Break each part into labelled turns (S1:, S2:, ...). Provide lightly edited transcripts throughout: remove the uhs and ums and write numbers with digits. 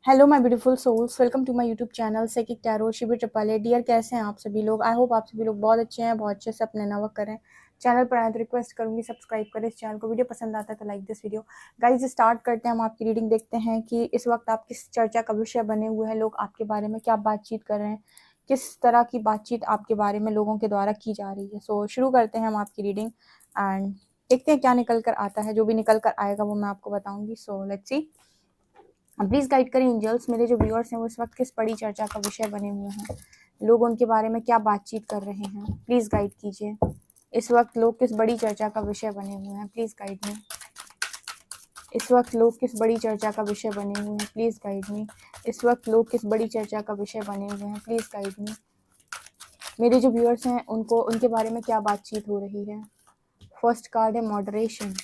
S1: Hello my beautiful souls, welcome to my YouTube channel psychic tarot शिविर triple. Dear, कैसे हैं आप सभी लोग? आई होप आप सभी लोग बहुत अच्छे हैं, बहुत अच्छे से अपने नवर्क करें। चैनल पर आए तो रिक्वेस्ट करूंगी सब्सक्राइब करें इस चैनल को। वीडियो पसंद आता है तो like this video. Guys start करते हैं, हम आपकी रीडिंग देखते हैं कि इस वक्त आप किस चर्चा का विषय बने हुए हैं। लोग आपके बारे में क्या बातचीत कर रहे हैं, किस तरह की बातचीत आपके बारे में लोगों के द्वारा की जा रही है। सो शुरू करते हैं हम आपकी रीडिंग एंड देखते हैं क्या निकल कर आता है। जो भी निकल कर आएगा वो मैं आपको बताऊंगी। So let's see. Please guide करें एंजल्स, मेरे जो व्यूअर्स हैं वो इस वक्त किस बड़ी चर्चा का विषय बने हुए हैं। लोग उनके बारे में क्या बातचीत कर रहे हैं, प्लीज गाइड कीजिए। इस वक्त लोग किस बड़ी चर्चा का विषय बने हुए हैं, प्लीज गाइड मी। इस वक्त लोग किस बड़ी चर्चा का विषय बने हुए हैं, प्लीज गाइड मी। इस वक्त लोग किस बड़ी चर्चा का विषय बने हुए हैं, प्लीज गाइड मी। मेरे जो व्यूअर्स हैं उनको उनके बारे में क्या बातचीत हो रही है। फर्स्ट कार्ड है मॉडरेशन,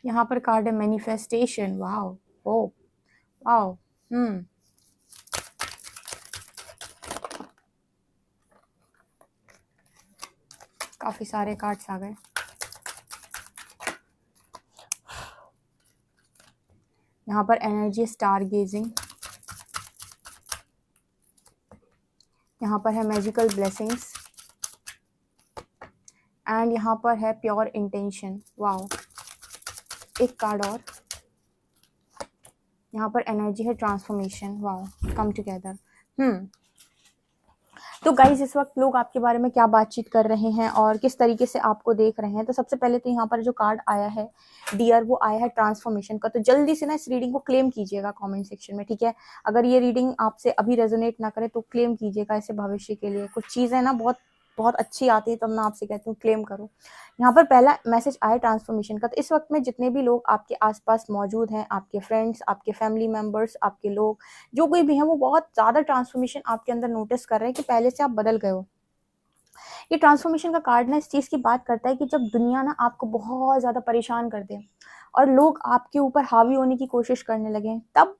S1: यहाँ पर कार्ड है मैनिफेस्टेशन। वाओ, ओ वाओ, काफी सारे कार्ड्स आ गए। यहाँ पर एनर्जी स्टार गेजिंग, यहाँ पर है मैजिकल ब्लेसिंग्स एंड यहाँ पर है प्योर इंटेंशन। वाओ, एक कार्ड और। यहाँ पर एनर्जी है ट्रांसफॉर्मेशन। Wow, come together. तो गाइज इस वक्त लोग आपके बारे में क्या बातचीत कर रहे हैं और किस तरीके से आपको देख रहे हैं। तो सबसे पहले तो यहाँ पर जो कार्ड आया है डियर, वो आया है ट्रांसफॉर्मेशन का। तो जल्दी से ना इस रीडिंग को क्लेम कीजिएगा कमेंट सेक्शन में, ठीक है। अगर ये रीडिंग आपसे अभी रेजोनेट ना करे तो क्लेम कीजिएगा इसे भविष्य के लिए। कुछ चीज़ें ना बहुत बहुत अच्छी आती है, तब मैं आपसे कहती हूँ क्लेम करो। यहाँ पर पहला मैसेज आया ट्रांसफॉर्मेशन का। तो इस वक्त में जितने भी लोग आपके आसपास मौजूद हैं, आपके फ्रेंड्स, आपके फैमिली मेम्बर्स, आपके लोग जो कोई भी हैं, वो बहुत ज़्यादा ट्रांसफॉर्मेशन आपके अंदर नोटिस कर रहे हैं कि पहले से आप बदल गए हो। ये ट्रांसफॉर्मेशन का कार्ड ना इस चीज़ की बात करता है कि जब दुनिया ना आपको बहुत ज़्यादा परेशान कर दे और लोग आपके ऊपर हावी होने की कोशिश करने लगे, तब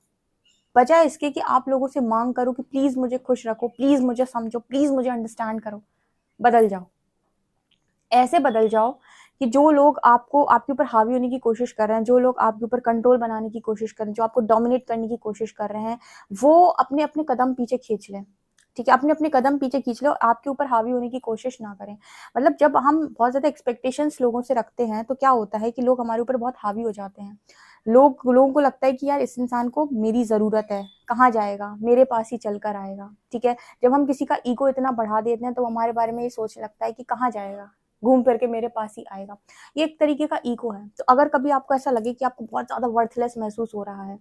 S1: बजाय इसके कि आप लोगों से मांग करो कि प्लीज़ मुझे खुश रखो, प्लीज़ मुझे समझो, प्लीज़ मुझे अंडरस्टैंड करो, बदल जाओ। ऐसे बदल जाओ कि जो लोग आपको आपके ऊपर हावी होने की कोशिश कर रहे हैं, जो लोग आपके ऊपर कंट्रोल बनाने की कोशिश कर रहे हैं, जो आपको डोमिनेट करने की कोशिश कर रहे हैं, वो अपने अपने कदम पीछे खींच लें। ठीक है, अपने अपने कदम पीछे खींच लो, आपके ऊपर हावी होने की कोशिश ना करें। मतलब जब हम बहुत ज़्यादा एक्सपेक्टेशंस लोगों से रखते हैं तो क्या होता है कि लोग हमारे ऊपर बहुत हावी हो जाते हैं। लोगों को लगता है कि यार इस इंसान को मेरी ज़रूरत है, कहाँ जाएगा, मेरे पास ही चल कर आएगा। ठीक है, जब हम किसी का ईगो इतना बढ़ा देते हैं तो हमारे बारे में ये सोचने लगता है कि कहाँ जाएगा, घूम फिर के मेरे पास ही आएगा। ये एक तरीके का ईगो है। तो अगर कभी आपको ऐसा लगे कि आपको बहुत ज़्यादा वर्थलेस महसूस हो रहा है,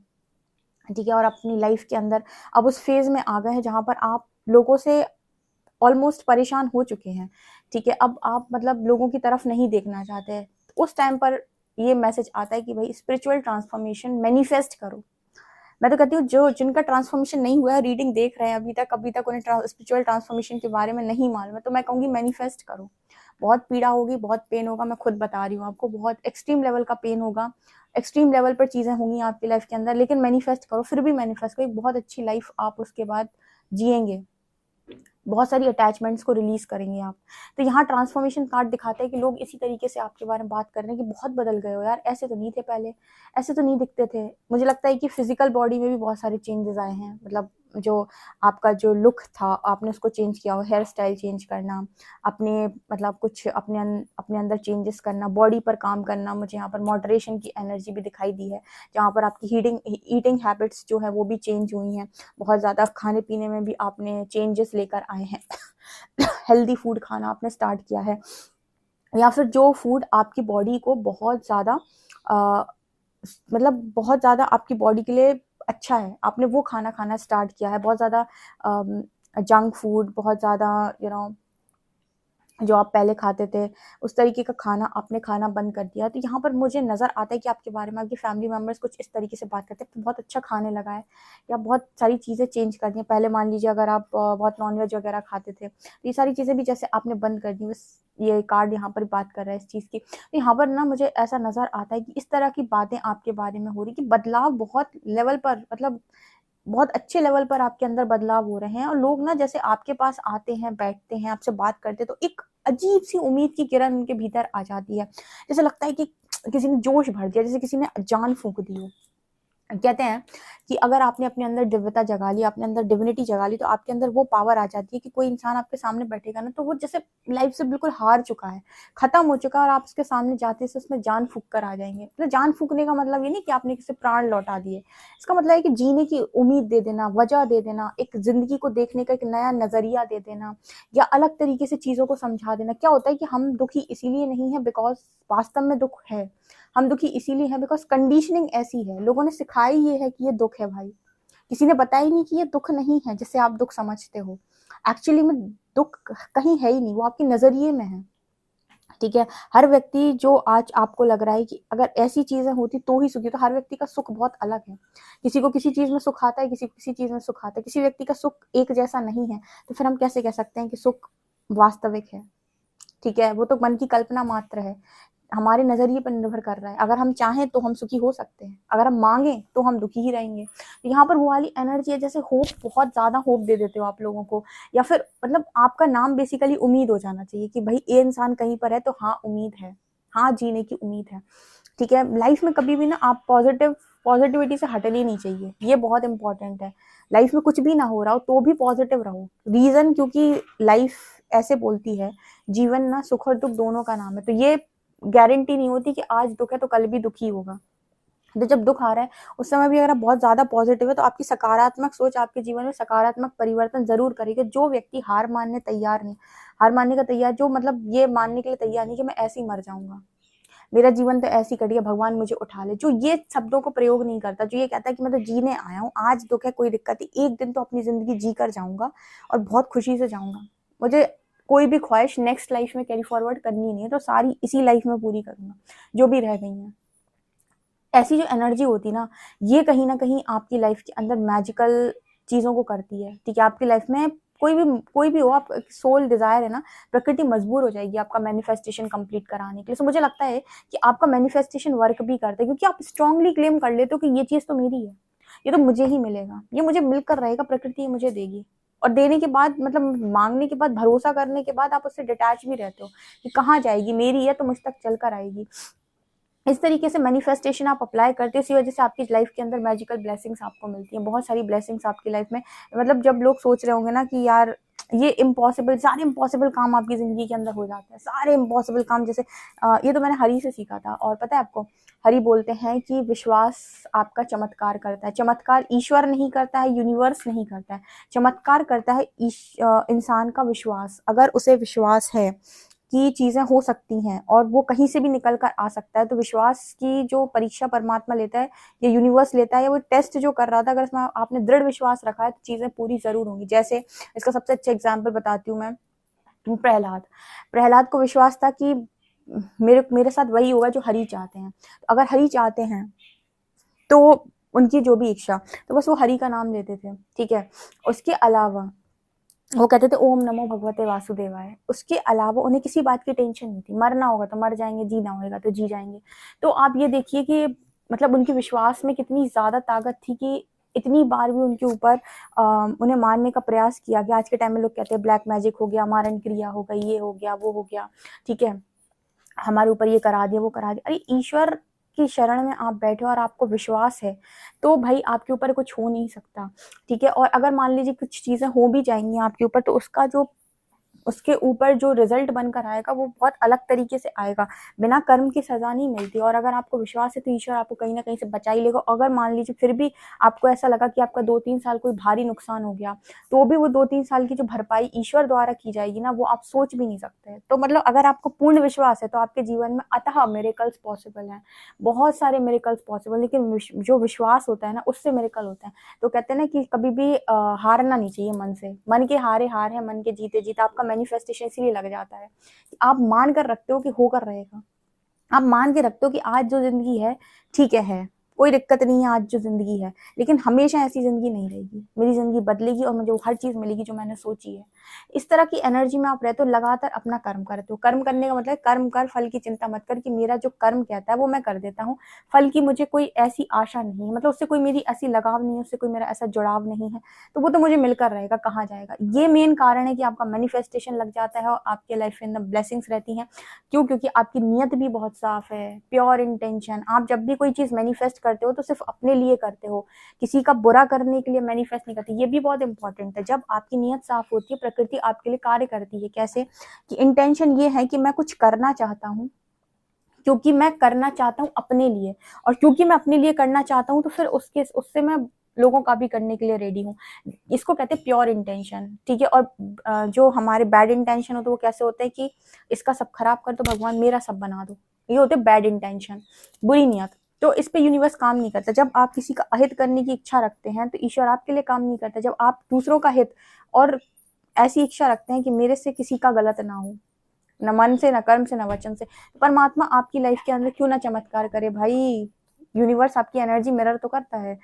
S1: ठीक है, और अपनी लाइफ के अंदर अब उस फेज में आ गए हैं जहाँ पर आप लोगों से ऑलमोस्ट परेशान हो चुके हैं, ठीक है, अब आप मतलब लोगों की तरफ नहीं देखना चाहते हैं, तो उस टाइम पर ये मैसेज आता है कि भाई स्पिरिचुअल ट्रांसफॉर्मेशन मैनिफेस्ट करो। मैं तो कहती हूँ जो जिनका ट्रांसफॉर्मेशन नहीं हुआ है, रीडिंग देख रहे हैं अभी तक उन्हें स्पिरिचुअल ट्रांसफॉर्मेशन के बारे में नहीं मालूम है, तो मैं कहूँगी मैनिफेस्ट करो। बहुत पीड़ा होगी, बहुत पेन होगा, मैं खुद बता रही हूँ आपको, बहुत एक्सट्रीम लेवल का पेन होगा, एक्सट्रीम लेवल पर चीज़ें होंगी आपकी लाइफ के अंदर, लेकिन मैनिफेस्ट करो। फिर भी मैनिफेस्ट करो, एक बहुत अच्छी लाइफ आप उसके बाद जिएंगे, बहुत सारी अटैचमेंट्स को रिलीज करेंगे आप। तो यहाँ ट्रांसफॉर्मेशन कार्ड दिखाता है कि लोग इसी तरीके से आपके बारे में बात कर रहे हैं कि बहुत बदल गए हो यार, ऐसे तो नहीं थे पहले, ऐसे तो नहीं दिखते थे। मुझे लगता है कि फिजिकल बॉडी में भी बहुत सारे चेंजेस आए हैं, मतलब जो आपका जो लुक था आपने उसको चेंज किया हो, हेयर स्टाइल चेंज करना, अपने मतलब कुछ अपने अंदर चेंजेस करना, बॉडी पर काम करना। मुझे यहाँ पर मॉडरेशन की एनर्जी भी दिखाई दी है, जहाँ पर आपकी ईटिंग हैबिट्स जो है वो भी चेंज हुई हैं। बहुत ज़्यादा खाने पीने में भी आपने चेंजेस लेकर आए हैं। हेल्दी फूड खाना आपने स्टार्ट किया है, या फिर जो फूड आपकी बॉडी को बहुत ज़्यादा मतलब बहुत ज़्यादा आपकी बॉडी के लिए अच्छा है, आपने वो खाना खाना स्टार्ट किया है। बहुत ज़्यादा जंक फूड, बहुत ज़्यादा जो आप पहले खाते थे उस तरीके का खाना आपने खाना बंद कर दिया। तो यहाँ पर मुझे नज़र आता है कि आपके बारे में आपकी फैमिली मेम्बर्स कुछ इस तरीके से बात करते हैं कि बहुत अच्छा खाने लगा है, या बहुत सारी चीज़ें चेंज कर दी हैं। पहले मान लीजिए अगर आप बहुत नॉनवेज वगैरह खाते थे, तो ये सारी चीज़ें भी जैसे आपने बंद कर दी। बस ये कार्ड यहाँ पर बात कर रहा है इस चीज़ की। तो यहाँ पर ना मुझे ऐसा नज़र आता है कि इस तरह की बातें आपके बारे में हो रही कि बदलाव बहुत लेवल पर, मतलब बहुत अच्छे लेवल पर आपके अंदर बदलाव हो रहे हैं। और लोग ना जैसे आपके पास आते हैं, बैठते हैं, आपसे बात करते हैं, तो एक अजीब सी उम्मीद की किरण उनके भीतर आ जाती है। जैसे लगता है कि किसी ने जोश भर दिया, जैसे किसी ने जान फूंक दी हो। कहते हैं कि अगर आपने अपने अंदर दिव्यता जगा ली, अपने अंदर डिविनिटी जगा ली, तो आपके अंदर वो पावर आ जाती है कि कोई इंसान आपके सामने बैठेगा ना, तो वो जैसे लाइफ से बिल्कुल हार चुका है, खत्म हो चुका है, और आप उसके सामने जाते से उसमें जान फूंक कर आ जाएंगे। मतलब जान फूंकने का मतलब ये नहीं कि आपने किसी प्राण लौटा दिए, इसका मतलब है कि जीने की उम्मीद दे देना, वजह दे देना, एक जिंदगी को देखने का एक नया नजरिया दे देना, या अलग तरीके से चीजों को समझा देना। क्या होता है कि हम दुखी इसीलिए नहीं है बिकॉज वास्तव में दुख है, हम दुखी इसीलिए हैं बिकॉज कंडीशनिंग ऐसी है, लोगों ने सिखाई ये है कि ये दुख है भाई, किसी ने बताया ही नहीं कि ये दुख नहीं है जिसे आप दुख समझते हो। एक्चुअली में दुख कहीं है ही नहीं, वो आपके नजरिए में है। ठीक है, हर व्यक्ति जो आज आपको लग रहा है कि अगर ऐसी चीजें होती तो ही सुखी, तो हर व्यक्ति का सुख बहुत अलग है। किसी को किसी चीज में सुख आता है, किसी को किसी चीज में सुख आता है, किसी व्यक्ति का सुख एक जैसा नहीं है। तो फिर हम कैसे कह सकते हैं कि सुख वास्तविक है? ठीक है, वो तो मन की कल्पना मात्र है, हमारे नजरिए पर निर्भर कर रहा है। अगर हम चाहें तो हम सुखी हो सकते हैं, अगर हम मांगे तो हम दुखी ही रहेंगे। तो यहाँ पर वो वाली एनर्जी है, जैसे होप, बहुत ज्यादा होप दे देते हो आप लोगों को, या फिर मतलब आपका नाम बेसिकली उम्मीद हो जाना चाहिए कि भाई ये इंसान कहीं पर है तो हाँ उम्मीद है, हाँ जीने की उम्मीद है। ठीक है, लाइफ में कभी भी ना आप पॉजिटिविटी से हटनी नहीं चाहिए, ये बहुत इंपॉर्टेंट है। लाइफ में कुछ भी ना हो रहा हो तो भी पॉजिटिव रहो। रीजन, क्योंकि लाइफ ऐसे बोलती है, जीवन ना सुख और दुख दोनों का नाम है, तो ये गारंटी नहीं होती कि आज दुख है तो कल भी दुखी होगा। तो जब दुख आ रहा है उस समय भी अगर आप बहुत ज्यादा पॉजिटिव है तो आपकी सकारात्मक सोच आपके जीवन में सकारात्मक परिवर्तन जरूर करेगी। जो व्यक्ति हार मानने तैयार नहीं, हार मानने का तैयार, जो मतलब ये मानने के लिए तैयार नहीं कि मैं ऐसे ही मर जाऊंगा, मेरा जीवन तो ऐसी कटिया, भगवान मुझे उठा ले, जो ये शब्दों को प्रयोग नहीं करता, जो ये कहता है कि मैं तो जीने आया हूँ, आज दुख है कोई दिक्कत नहीं, एक दिन तो अपनी जिंदगी जी कर जाऊंगा और बहुत खुशी से जाऊंगा, मुझे कोई भी ख्वाहिश नेक्स्ट लाइफ में कैरी फॉरवर्ड करनी नहीं है, तो सारी इसी लाइफ में पूरी करूंगा जो भी रह गई है। ऐसी जो एनर्जी होती ना, ये कहीं ना कहीं आपकी लाइफ के अंदर मैजिकल चीजों को करती है। ठीक है, आपकी लाइफ में कोई भी हो, आप सोल डिजायर है ना, प्रकृति मजबूर हो जाएगी आपका मैनिफेस्टेशन कंप्लीट कराने के लिए। तो मुझे लगता है कि आपका मैनिफेस्टेशन वर्क भी करता है, क्योंकि आप स्ट्रांगली क्लेम कर लेते हो कि ये चीज तो मेरी है, ये तो मुझे ही मिलेगा, ये मुझे मिलकर रहेगा, प्रकृति मुझे देगी। और देने के बाद मतलब मांगने के बाद, भरोसा करने के बाद आप उससे डिटैच भी रहते हो कि कहाँ जाएगी, मेरी है तो मुझ तक चलकर आएगी। इस तरीके से मैनिफेस्टेशन आप अप्लाई करते हो, इसी वजह से आपकी लाइफ के अंदर मैजिकल ब्लेसिंग्स आपको मिलती हैं, बहुत सारी ब्लेसिंग्स आपकी लाइफ में। मतलब जब लोग सोच रहे होंगे ना कि यार ये इम्पॉसिबल, सारे इम्पॉसिबल काम आपकी जिंदगी के अंदर हो जाते हैं, सारे इम्पॉसिबल काम, जैसे ये तो मैंने हरि से सीखा था। और पता है आपको, हरि बोलते हैं कि विश्वास आपका चमत्कार करता है। चमत्कार ईश्वर नहीं करता है, यूनिवर्स नहीं करता है, चमत्कार करता है इंसान का विश्वास। अगर उसे विश्वास है कि चीजें हो सकती हैं और वो कहीं से भी निकल कर आ सकता है, तो विश्वास की जो परीक्षा परमात्मा लेता है या यूनिवर्स लेता है, या वो टेस्ट जो कर रहा था, अगर इसमें आपने दृढ़ विश्वास रखा है तो चीजें पूरी जरूर होंगी। जैसे इसका सबसे अच्छा एग्जाम्पल बताती हूँ मैं, प्रहलाद को विश्वास था कि मेरे साथ वही होगा जो हरि चाहते हैं। तो अगर हरि चाहते हैं तो उनकी जो भी इच्छा, तो बस वो हरि का नाम लेते थे। ठीक है, उसके अलावा वो कहते थे ओम नमो भगवते वासुदेवाय, उसके अलावा उन्हें किसी बात की टेंशन नहीं थी, मरना होगा तो मर जाएंगे, जीना होगा तो जी जाएंगे। तो आप ये देखिए कि मतलब उनके विश्वास में कितनी ज्यादा ताकत थी कि इतनी बार भी उनके ऊपर उन्हें मारने का प्रयास किया गया। आज के टाइम में लोग कहते हैं ब्लैक मैजिक हो गया, मारण क्रिया हो गई, ये हो गया, वो हो गया, ठीक है, हमारे ऊपर ये करा दिया, वो करा दिया। अरे ईश्वर की शरण में आप बैठे और आपको विश्वास है तो भाई आपके ऊपर कुछ हो नहीं सकता। ठीक है, और अगर मान लीजिए कुछ चीजें हो भी जाएंगी आपके ऊपर, तो उसके ऊपर जो रिजल्ट बनकर आएगा वो बहुत अलग तरीके से आएगा, बिना कर्म की सजा नहीं मिलती। और अगर आपको विश्वास है तो ईश्वर आपको कहीं ना कहीं से बचा ही लेगा। अगर मान लीजिए फिर भी आपको ऐसा लगा कि आपका 2-3 साल कोई भारी नुकसान हो गया, तो भी वो 2-3 साल की जो भरपाई ईश्वर द्वारा की जाएगी ना, वो आप सोच भी नहीं सकते। तो मतलब अगर आपको पूर्ण विश्वास है तो आपके जीवन में अतः मिरेकल्स पॉसिबल है, बहुत सारे मिरेकल्स पॉसिबल, लेकिन जो विश्वास होता है ना उससे मिरेकल होता है। तो कहते हैं ना कि कभी भी हारना नहीं चाहिए मन से, मन के हारे हार है, मन के जीते जीत। आपका मैनिफेस्टेशन इसीलिए लग जाता है कि आप मान कर रखते हो कि होकर रहेगा, आप मान के रखते हो कि आज जो जिंदगी है ठीक है, कोई दिक्कत नहीं है आज जो जिंदगी है, लेकिन हमेशा ऐसी जिंदगी नहीं रहेगी, मेरी जिंदगी बदलेगी और मुझे वो हर चीज मिलेगी जो मैंने सोची है। इस तरह की एनर्जी में आप रहते हो, लगातार अपना कर्म करते हो। कर्म करने का मतलब कर्म कर, फल की चिंता मत कर, कि मेरा जो कर्म कहता है वो मैं कर देता हूँ, फल की मुझे कोई ऐसी आशा नहीं है, मतलब उससे कोई मेरी ऐसी लगाव नहीं है, उससे कोई मेरा ऐसा जुड़ाव नहीं है, तो वो तो मुझे मिलकर रहेगा, कहाँ जाएगा। ये मेन कारण है कि आपका मैनिफेस्टेशन लग जाता है और आपके लाइफ में ब्लेसिंग्स रहती हैं। क्यों? क्योंकि आपकी नीयत भी बहुत साफ है, प्योर इंटेंशन। आप जब भी कोई चीज मैनिफेस्ट करते हो तो सिर्फ अपने लिए करते हो, किसी का बुरा करने के लिए मैनिफेस्ट नहीं करते। ये भी बहुत इंपॉर्टेंट है। जब आपकी नीयत साफ होती है, प्रकृति आपके लिए कार्य करती है। कैसे? कि इंटेंशन ये है कि मैं कुछ करना चाहता हूँ, क्योंकि मैं करना चाहता हूँ अपने लिए, और क्योंकि मैं अपने लिए करना चाहता हूँ तो फिर उससे मैं लोगों का भी करने के लिए रेडी हूँ। इसको कहते हैं प्योर इंटेंशन, ठीक है। और जो हमारे बैड इंटेंशन होते हैं वो कैसे होते हैं कि इसका सब खराब कर दो भगवान, मेरा सब बना दो। ये होते हैं बैड इंटेंशन, बुरी नियत। तो इस पे यूनिवर्स काम नहीं करता। जब आप किसी का अहित करने की इच्छा रखते हैं तो ईश्वर आपके लिए काम नहीं करता। जब आप दूसरों का हित और ऐसी इच्छा रखते हैं कि मेरे से किसी का गलत ना हो, न मन से, न कर्म से, न वचन से, तो परमात्मा आपकी लाइफ के अंदर क्यों ना चमत्कार करे भाई। यूनिवर्स आपकी एनर्जी मिरर तो करता है।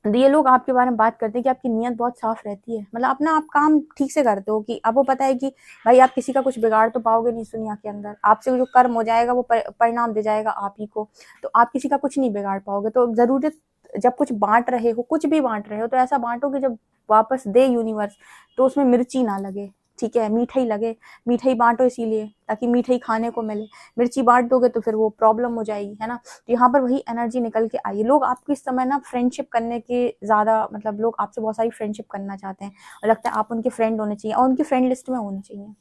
S1: ये लोग आपके बारे में बात करते हैं कि आपकी नीयत बहुत साफ रहती है, मतलब अपना आप काम ठीक से करते हो, कि आपको पता है कि भाई आप किसी का कुछ बिगाड़ तो पाओगे नहीं इस दुनिया के अंदर। आपसे जो कर्म हो जाएगा वो परिणाम दे जाएगा आप ही को, तो आप किसी का कुछ नहीं बिगाड़ पाओगे। तो जरूरत, जब कुछ बांट रहे हो, कुछ भी बांट रहे हो, तो ऐसा बांटो कि जब वापस दे यूनिवर्स तो उसमें मिर्ची ना लगे, ठीक है, मीठाई लगे। मिठाई बांटो इसीलिए ताकि मिठाई खाने को मिले। मिर्ची बांट दोगे तो फिर वो प्रॉब्लम हो जाएगी, है ना। तो यहाँ पर वही एनर्जी निकल के आई। लोग आपको इस समय ना फ्रेंडशिप करने के ज्यादा, मतलब लोग आपसे बहुत सारी फ्रेंडशिप करना चाहते हैं, और लगता है आप उनके फ्रेंड होने चाहिए और उनकी फ्रेंड लिस्ट में होने चाहिए,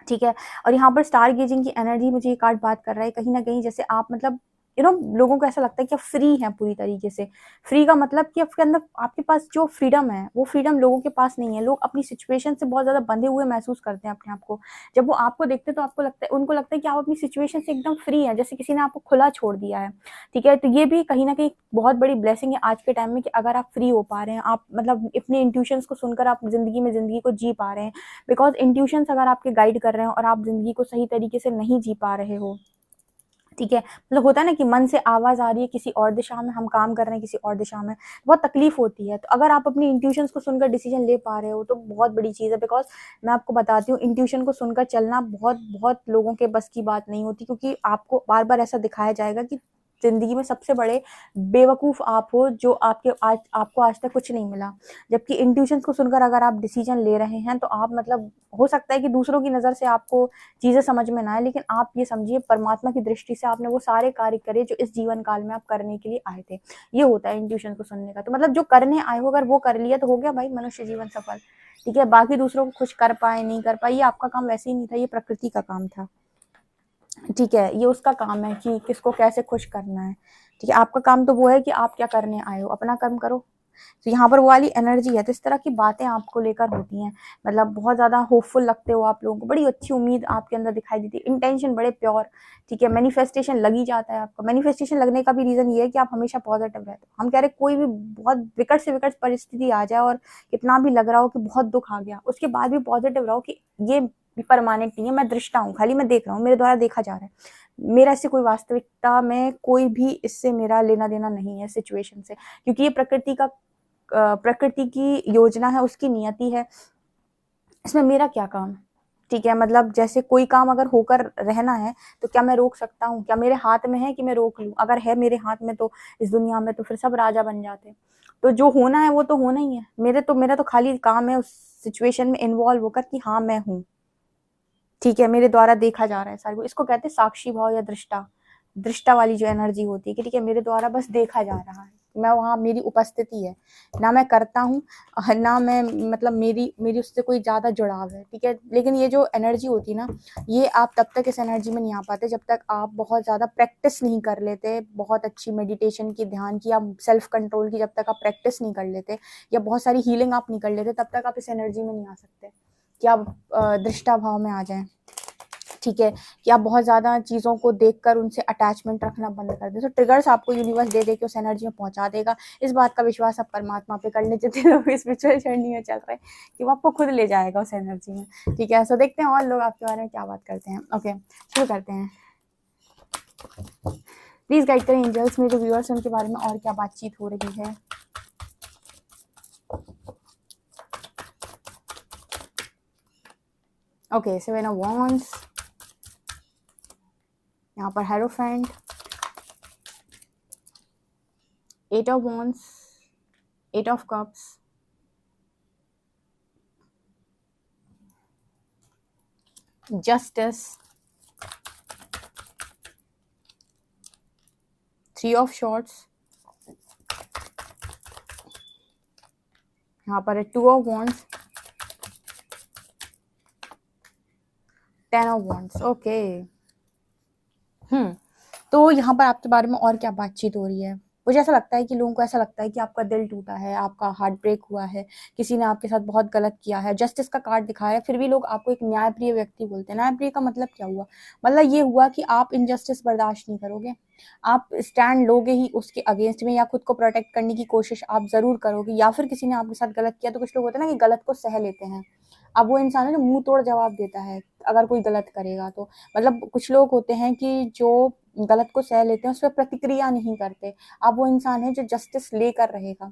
S1: ठीक है। और यहाँ पर स्टार गेजिंग की एनर्जी, मुझे ये कार्ड बात कर रहा है कहीं ना कहीं, जैसे आप मतलब लोगों को ऐसा लगता है कि आप फ्री हैं पूरी तरीके से। फ्री का मतलब कि आपके अंदर, आपके पास जो फ्रीडम है वो फ्रीडम लोगों के पास नहीं है। लोग अपनी सिचुएशन से बहुत ज्यादा बंधे हुए महसूस करते हैं अपने आप को। जब वो आपको देखते हैं तो आपको लगता है, उनको लगता है कि आप अपनी सिचुएशन से एकदम फ्री है, जैसे किसी ने आपको खुला छोड़ दिया है, ठीक है। तो ये भी कहीं ना कहीं बहुत बड़ी ब्लेसिंग है आज के टाइम में, कि अगर आप फ्री हो पा रहे हैं, आप मतलब अपने इंट्यूशंस को सुनकर आप जिंदगी को जी पा रहे हैं। बिकॉज इंट्यूशंस अगर आपके गाइड कर रहे हैं और आप जिंदगी को सही तरीके से नहीं जी पा रहे हो, ठीक है, मतलब होता है ना कि मन से आवाज आ रही है किसी और दिशा में, हम काम कर रहे हैं किसी और दिशा में, बहुत तकलीफ होती है। तो अगर आप अपनी इंट्यूशंस को सुनकर डिसीजन ले पा रहे हो तो बहुत बड़ी चीज है। बिकॉज मैं आपको बताती हूँ, इंट्यूशन को सुनकर चलना बहुत बहुत लोगों के बस की बात नहीं होती, क्योंकि आपको बार बार ऐसा दिखाया जाएगा कि जिंदगी में सबसे बड़े बेवकूफ आप हो, जो आपको आज तक कुछ नहीं मिला। जबकि इंट्यूशंस को सुनकर अगर आप डिसीजन ले रहे हैं तो आप मतलब, हो सकता है कि दूसरों की नजर से आपको चीजें समझ में ना आए, लेकिन आप ये समझिए परमात्मा की दृष्टि से आपने वो सारे कार्य करे जो इस जीवन काल में आप करने के लिए आए थे। ये होता है इंट्यूशन को सुनने का। तो मतलब जो करने आए हो, अगर वो कर लिया तो हो गया भाई मनुष्य जीवन सफल, ठीक है। बाकी दूसरों को खुश कर पाए नहीं कर पाए, ये आपका काम वैसे ही नहीं था, ये प्रकृति का काम था, ठीक है। ये उसका काम है कि किसको कैसे खुश करना है, ठीक है। आपका काम तो वो है कि आप क्या करने आए हो, अपना कर्म करो। तो यहाँ पर वो वाली एनर्जी है। तो इस तरह की बातें आपको लेकर होती हैं, मतलब बहुत ज्यादा होपफुल लगते हो आप लोगों को, बड़ी अच्छी उम्मीद आपके अंदर दिखाई देती है, इंटेंशन बड़े प्योर, ठीक है। मैनिफेस्टेशन लग ही जाता है आपका। मैनिफेस्टेशन लगने का भी रीजन ये है कि आप हमेशा पॉजिटिव रहते हो। हम कह रहे कोई भी बहुत विकट से विकट परिस्थिति आ जाए और कितना भी लग रहा हो कि बहुत दुख आ गया, उसके बाद भी पॉजिटिव रहो कि ये परमानेंट नहीं है, मैं दृष्टा हूँ, खाली मैं देख रहा हूँ, मेरे द्वारा देखा जा रहा है, मेरा इससे कोई वास्तविकता में कोई भी इससे मेरा लेना देना नहीं है सिचुएशन से, क्योंकि ये प्रकृति की योजना है, उसकी नियति है, इसमें मेरा क्या काम, ठीक है। मतलब जैसे कोई काम अगर होकर रहना है तो क्या मैं रोक सकता हूँ? क्या मेरे हाथ में है कि मैं रोक लूँ? अगर है मेरे हाथ में तो इस दुनिया में तो फिर सब राजा बन जाते। तो जो होना है वो तो होना ही है। मेरा तो खाली काम है उस सिचुएशन में इन्वॉल्व होकर कि हाँ मैं हूँ, ठीक है, मेरे द्वारा देखा जा रहा है सारे को। इसको कहते हैं साक्षी भाव या दृष्टा वाली जो एनर्जी होती है कि ठीक है मेरे द्वारा बस देखा जा रहा है, मैं वहाँ, मेरी उपस्थिति है, ना मैं करता हूँ ना मैं, मतलब मेरी उससे कोई ज्यादा जुड़ाव है, ठीक है। लेकिन ये जो एनर्जी होती है ना, ये आप तब तक इस एनर्जी में नहीं आ पाते जब तक आप बहुत ज्यादा प्रैक्टिस नहीं कर लेते, बहुत अच्छी मेडिटेशन की, ध्यान की, आप सेल्फ कंट्रोल की जब तक आप प्रैक्टिस नहीं कर लेते, या बहुत सारी हीलिंग आप नहीं कर लेते, तब तक आप इस एनर्जी में नहीं आ सकते कि आप दृष्टा भाव में आ जाएं, ठीक है। कि आप बहुत ज्यादा चीजों को देखकर उनसे अटैचमेंट रखना बंद कर दे। तो ट्रिगर्स आपको यूनिवर्स दे के उस एनर्जी में पहुंचा देगा। इस बात का विश्वास आप परमात्मा पे कर ले, जितने लोग स्पिरिचुअल जर्नी में चल रहे हैं, कि वो आपको खुद ले जाएगा उस एनर्जी में, ठीक है। सो देखते हैं और लोग आपके बारे में क्या बात करते हैं। ओके, शुरू करते हैं। प्लीज गाइड करें एंजल्स, मेरे जो व्यूअर्स हैं उनके बारे में और क्या बातचीत हो रही है। ओके, 7 ऑफ वॉन्ड्स, यहाँ पर hierophant, 8 of wands, 8 of cups, justice, 3 of shorts, यहाँ पर है 2 of wands, 10 of wands. Okay, तो यहाँ पर आपके बारे में और क्या बातचीत हो रही है? मुझे ऐसा लगता है कि लोगों को ऐसा लगता है कि आपका दिल टूटा है, आपका हार्ट ब्रेक हुआ है, किसी ने आपके साथ बहुत गलत किया है। जस्टिस का कार्ड दिखाया है, फिर भी लोग आपको एक न्यायप्रिय व्यक्ति बोलते हैं। न्यायप्रिय का मतलब क्या हुआ? मतलब ये हुआ कि आप इनजस्टिस बर्दाश्त नहीं करोगे, आप स्टैंड लोगे ही उसके अगेंस्ट में, या खुद को प्रोटेक्ट करने की कोशिश आप जरूर करोगे, या फिर किसी ने आपके साथ गलत किया तो कुछ लोग होते हैं ना कि गलत को सह लेते हैं। अब वो इंसान है जो मुंह तोड़ जवाब देता है अगर कोई गलत करेगा तो। मतलब कुछ लोग होते हैं कि जो गलत को सह लेते हैं, उस पर प्रतिक्रिया नहीं करते। अब वो इंसान है जो जस्टिस लेकर रहेगा।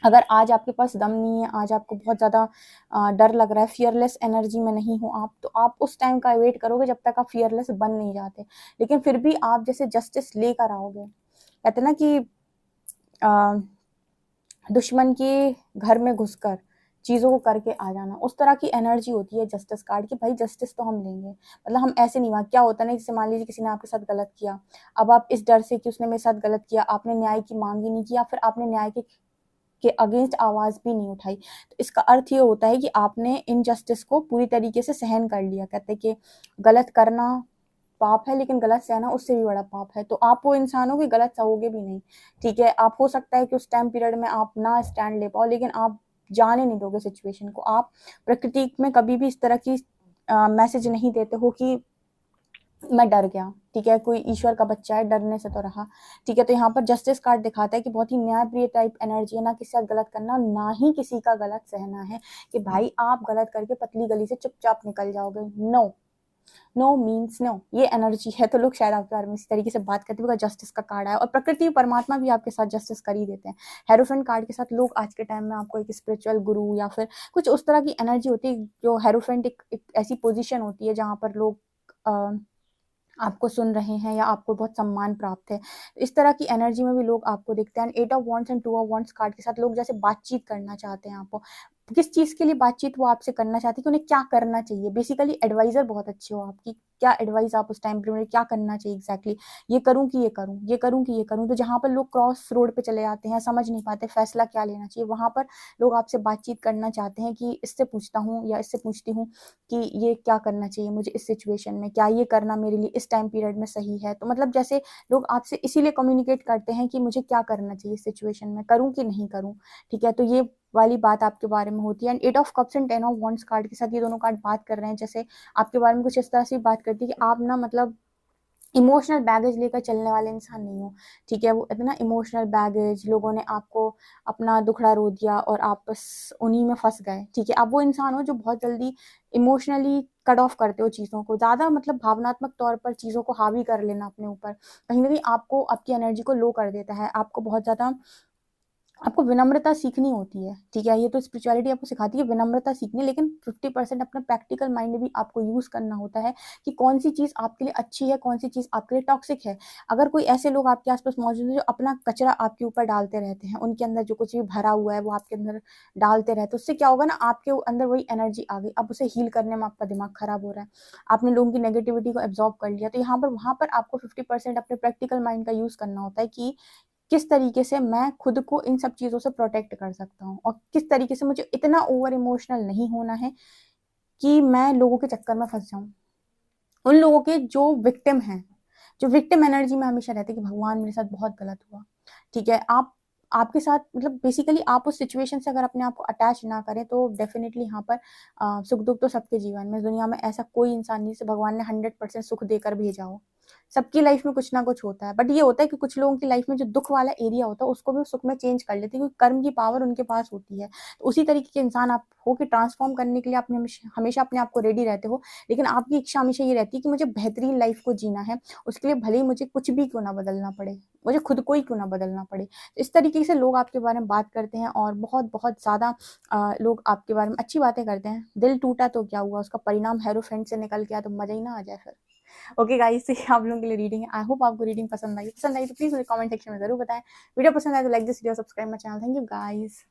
S1: अगर आज आपके पास दम नहीं है, आज आपको बहुत ज़्यादा डर लग रहा है, फियरलेस एनर्जी में नहीं हो आप, तो आप उस टाइम का वेट करोगे जब तक आप फियरलेस बन नहीं जाते। लेकिन फिर भी आप जैसे जस्टिस लेकर आओगे, कहते ना कि दुश्मन के घर में घुसकर चीज़ों को करके आ जाना, उस तरह की एनर्जी होती है जस्टिस कार्ड की। भाई जस्टिस तो हम लेंगे, मतलब हम ऐसे नहीं हुआ। क्या होता है ना, जैसे मान लीजिए किसी ने आपके साथ गलत किया, अब आप इस डर से कि उसने मेरे साथ गलत किया, आपने न्याय की मांग ही नहीं किया, फिर आपने न्याय के अगेंस्ट आवाज भी नहीं उठाई, तो इसका अर्थ ये होता है कि आपने इनजस्टिस को पूरी तरीके से सहन कर लिया। कहते हैं कि गलत करना पाप है, लेकिन गलत सहना उससे भी बड़ा पाप है। तो आप वो इंसान हो कि गलत सहोगे भी नहीं, ठीक है। आप हो सकता है कि उस टाइम पीरियड में आप ना स्टैंड ले पाओ, लेकिन आप जाने नहीं दोगे सिचुएशन को। आप प्रकृति में कभी भी इस तरह की मैसेज नहीं देते हो कि मैं डर गया, ठीक है। कोई ईश्वर का बच्चा है, डरने से तो रहा, ठीक है। तो यहाँ पर जस्टिस कार्ड दिखाता है कि बहुत ही न्यायप्रिय टाइप एनर्जी है, ना किसी का गलत करना, ना ही किसी का गलत सहना है कि भाई आप गलत करके पतली गली से चुपचाप निकल जाओगे। नो, नो मीन्स नो, ये एनर्जी है। तो लोग शायद आपके बारे में इस तरीके से बात करते हैं, जस्टिस का कार्ड आया। और प्रकृति परमात्मा भी आपके साथ जस्टिस कर ही देते हैं। हेरोफेंट कार्ड के साथ लोग आज के टाइम में आपको एक स्पिरिचुअल गुरु या फिर कुछ उस तरह की एनर्जी होती है। जो हेरोफेंट एक ऐसी पोजीशन होती है जहाँ पर लोग आपको सुन रहे हैं या आपको बहुत सम्मान प्राप्त है। इस तरह की एनर्जी में भी लोग आपको देखते हैं। 8 of wands and 2 of wands card के साथ लोग जैसे बातचीत करना चाहते हैं आपको, किस चीज़ के लिए बातचीत वो आपसे करना चाहती है कि उन्हें क्या करना चाहिए। बेसिकली एडवाइजर बहुत अच्छे हो आपकी, क्या एडवाइस आप उस टाइम पे क्या करना चाहिए एग्जैक्टली, ये करूं कि ये करूं, ये करूं कि ये करूं। तो जहां पर लोग क्रॉस रोड पे चले जाते हैं, समझ नहीं पाते फैसला क्या लेना चाहिए, वहां पर लोग आपसे बातचीत करना चाहते हैं कि इससे पूछता हूँ या इससे पूछती हूँ कि ये क्या करना चाहिए मुझे इस सिचुएशन में, क्या ये करना मेरे लिए इस टाइम पीरियड में सही है। तो मतलब जैसे लोग आपसे इसीलिए कम्युनिकेट करते हैं कि मुझे क्या करना चाहिए इस सिचुएशन में, करूं कि नहीं करूं, ठीक है। तो ये वाली बात आपके बारे में होती है। And 8 of cups and 10 of wands card के साथ ये दोनों कार्ड बात कर रहे हैं, जैसे आपके बारे में कुछ इस तरह से बात करती है कि आप ना मतलब इमोशनल बैगेज लेकर चलने वाले इंसान नहीं हो, ठीक है। वो इतना इमोशनल बैगेज, लोगों ने आपको अपना दुखड़ा रो दिया और आप बस उन्हीं में फंस गए, ठीक है। आप वो इंसान हो जो बहुत जल्दी इमोशनली कट ऑफ करते हो चीज़ों को, ज़्यादा मतलब भावनात्मक तौर पर चीज़ों को हावी कर लेना अपने ऊपर कहीं ना कहीं आपको आपकी एनर्जी को लो कर देता है। आपको बहुत ज़्यादा आपको विनम्रता सीखनी होती है, ठीक है। ये तो स्पिरिचुअलिटी आपको सिखाती है विनम्रता सीखनी, लेकिन 50% अपना प्रैक्टिकल माइंड भी आपको यूज करना होता है कि कौन सी चीज आपके लिए अच्छी है, कौन सी चीज आपके लिए टॉक्सिक है। अगर कोई ऐसे लोग आपके आसपास मौजूद है जो अपना कचरा आपके ऊपर डालते रहते हैं, उनके अंदर जो कुछ भी भरा हुआ है वो आपके अंदर डालते रहते, उससे क्या होगा ना, आपके अंदर वही एनर्जी आ गई, अब उसे हील करने में आपका दिमाग खराब हो रहा है, आपने लोगों की नेगेटिविटी को एब्जॉर्ब कर लिया। तो यहाँ पर वहां पर आपको 50% अपने प्रैक्टिकल माइंड का यूज करना होता है कि किस तरीके से मैं खुद को इन सब चीज़ों से प्रोटेक्ट कर सकता हूँ, और किस तरीके से मुझे इतना ओवर इमोशनल नहीं होना है कि मैं लोगों के चक्कर में फंस जाऊं। उन लोगों के जो विक्टिम हैं, जो विक्टिम एनर्जी में हमेशा रहते हैं कि भगवान मेरे साथ बहुत गलत हुआ, ठीक है। आप आपके साथ मतलब बेसिकली आप उस सिचुएशन से अगर अपने आप को अटैच ना करें तो डेफिनेटली यहाँ पर सुख दुख तो सबके जीवन में, दुनिया में ऐसा कोई इंसान नहीं जिसे भगवान ने 100% सुख देकर भेजा हो, सबकी लाइफ में कुछ ना कुछ होता है, बट ये होता है कि कुछ लोगों की लाइफ में जो दुख वाला एरिया होता है उसको भी सुख में चेंज कर लेते हैं, क्योंकि कर्म की पावर उनके पास होती है। तो उसी तरीके के इंसान आप हो कि ट्रांसफॉर्म करने के लिए आपने हमेशा अपने आप को रेडी रहते हो, लेकिन आपकी इच्छा हमेशा ये रहती है कि मुझे बेहतरीन लाइफ को जीना है, उसके लिए भले ही मुझे कुछ भी क्यों ना बदलना पड़े, मुझे खुद को ही क्यों ना बदलना पड़े। तो इस तरीके से लोग आपके बारे में बात करते हैं और बहुत बहुत ज़्यादा लोग आपके बारे में अच्छी बातें करते हैं। दिल टूटा तो क्या हुआ, उसका परिणाम हेरोफेंट से निकल के आया तो मजा ही ना आ जाए फिर। ओके गाइस, ये आप लोगों के लिए रीडिंग है। आई होप आपको रीडिंग पसंद आई तो प्लीज मुझे कमेंट सेक्शन में जरूर बताएं। वीडियो पसंद आए तो like this video, subscribe my channel. Thank you guys.